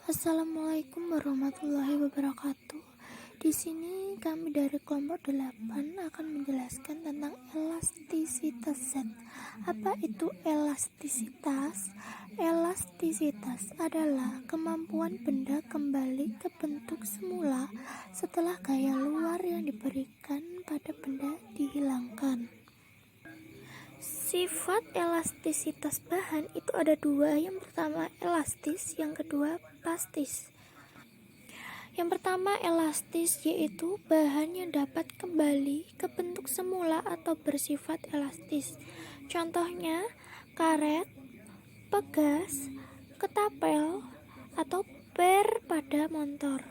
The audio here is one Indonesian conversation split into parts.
Assalamualaikum warahmatullahi wabarakatuh. Di sini kami dari kelompok 8 akan menjelaskan tentang elastisitas zat. Apa itu elastisitas? Elastisitas adalah kemampuan benda kembali ke bentuk semula setelah gaya luar yang diberikan pada benda dihilangkan. Sifat elastisitas bahan itu ada dua. Yang pertama elastis, yang kedua plastis. Yang pertama elastis, yaitu bahan yang dapat kembali ke bentuk semula atau bersifat elastis. Contohnya karet, pegas, ketapel, atau per pada motor.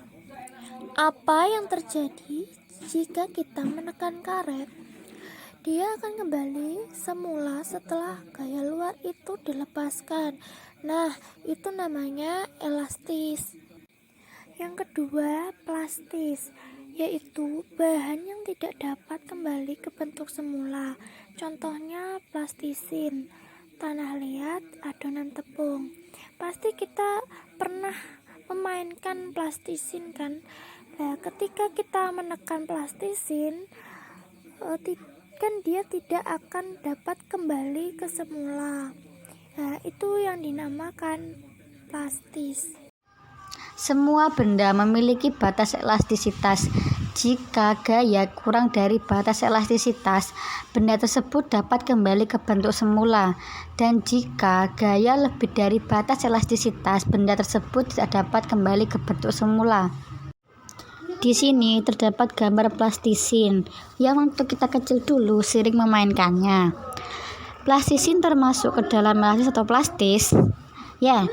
Apa yang terjadi jika kita menekan karet? Dia akan kembali semula setelah gaya luar itu dilepaskan. Nah, itu namanya elastis. Yang kedua, plastis, yaitu bahan yang tidak dapat kembali ke bentuk semula. Contohnya plastisin, tanah liat, adonan tepung. Pasti kita pernah memainkan plastisin kan? Nah, ketika kita menekan plastisin, kan dia tidak akan dapat kembali ke semula. Nah, itu yang dinamakan plastis. Semua benda memiliki batas elastisitas. Jika gaya kurang dari batas elastisitas, benda tersebut dapat kembali ke bentuk semula. Dan jika gaya lebih dari batas elastisitas, benda tersebut tidak dapat kembali ke bentuk semula. Di sini terdapat gambar plastisin yang waktu kita kecil dulu sering memainkannya. Plastisin termasuk ke dalam elastis atau plastis? Ya,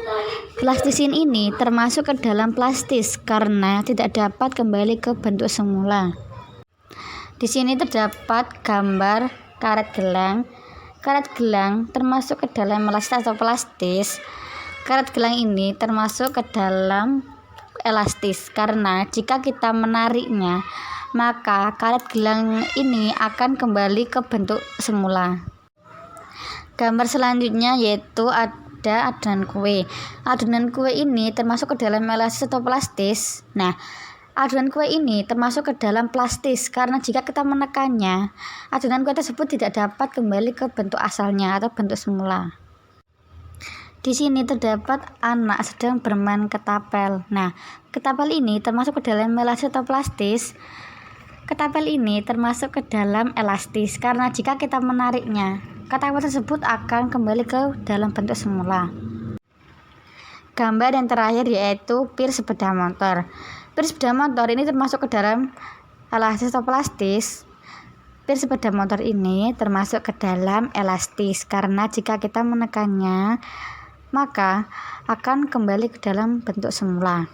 plastisin ini termasuk ke dalam plastis karena tidak dapat kembali ke bentuk semula. Di sini terdapat gambar karet gelang. Karet gelang termasuk ke dalam elastis atau plastis. Karet gelang ini termasuk ke dalam elastis karena jika kita menariknya, maka karet gelang ini akan kembali ke bentuk semula. Gambar selanjutnya yaitu ada adonan kue. Adonan kue ini termasuk ke dalam elastis atau plastis. Nah, adonan kue ini termasuk ke dalam plastis karena jika kita menekannya, adonan kue tersebut tidak dapat kembali ke bentuk asalnya atau bentuk semula. Di sini terdapat anak sedang bermain ketapel. Nah, ketapel ini termasuk ke dalam elastis atau plastis. Ketapel ini termasuk ke dalam elastis karena jika kita menariknya, ketapel tersebut akan kembali ke dalam bentuk semula. Gambar yang terakhir yaitu pir sepeda motor. Pir sepeda motor ini termasuk ke dalam elastis atau plastis. Pir sepeda motor ini termasuk ke dalam elastis karena jika kita menekannya, maka akan kembali ke dalam bentuk semula.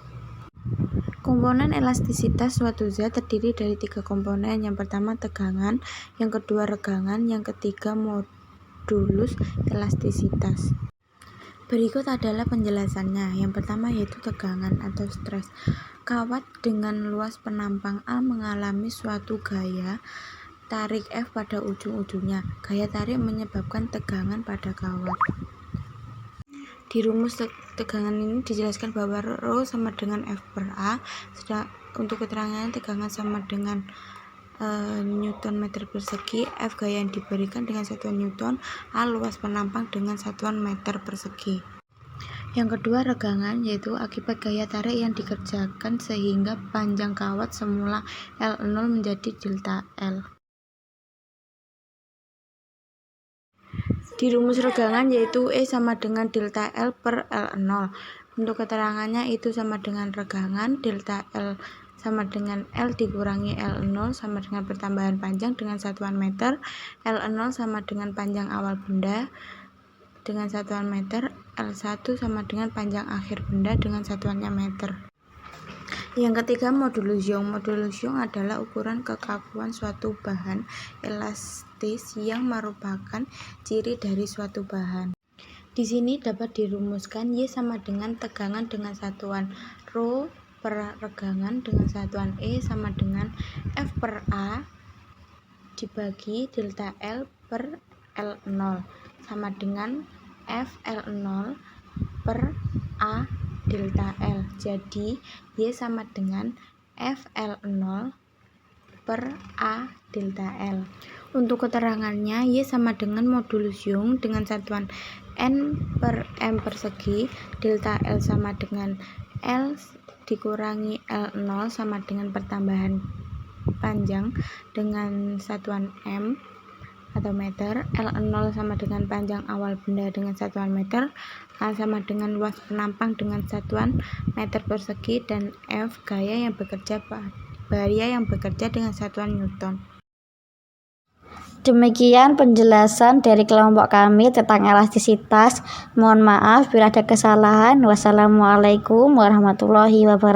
Komponen elastisitas suatu zat terdiri dari 3 komponen. Yang pertama tegangan, yang kedua regangan, yang ketiga modulus elastisitas. Berikut adalah penjelasannya. Yang pertama yaitu tegangan atau stres. Kawat dengan luas penampang A mengalami suatu gaya tarik F pada ujung-ujungnya. Gaya tarik menyebabkan tegangan pada kawat. Di rumus tegangan ini dijelaskan bahwa Rho sama dengan F per A. Untuk keterangannya tegangan sama dengan Newton meter persegi, F gaya yang diberikan dengan satuan Newton, A luas penampang dengan satuan meter persegi. Yang kedua regangan, yaitu akibat gaya tarik yang dikerjakan sehingga panjang kawat semula L0 menjadi delta L. Di rumus regangan yaitu E sama dengan delta L per L0. Untuk keterangannya itu sama dengan regangan, delta L sama dengan L dikurangi L0 sama dengan pertambahan panjang dengan satuan meter, L0 sama dengan panjang awal benda dengan satuan meter, L1 sama dengan panjang akhir benda dengan satuannya meter. Yang ketiga modulus Young. Modulus Young adalah ukuran kekakuan suatu bahan elastis yang merupakan ciri dari suatu bahan. Di sini dapat dirumuskan Y sama dengan tegangan dengan satuan Rho per regangan dengan satuan E sama dengan F per A dibagi delta L per L0 sama dengan F L0 per A delta L. Jadi, Y sama dengan FL0 per A delta L. Untuk keterangannya, Y sama dengan modulus Young dengan satuan N per M persegi, delta L sama dengan L dikurangi L0 sama dengan pertambahan panjang dengan satuan M atau meter, L0 sama dengan panjang awal benda dengan satuan meter, A sama dengan luas penampang dengan satuan meter persegi, dan F bahaya yang bekerja dengan satuan Newton. Demikian penjelasan dari kelompok kami tentang elastisitas. Mohon maaf bila ada kesalahan. Wassalamualaikum warahmatullahi wabarakatuh.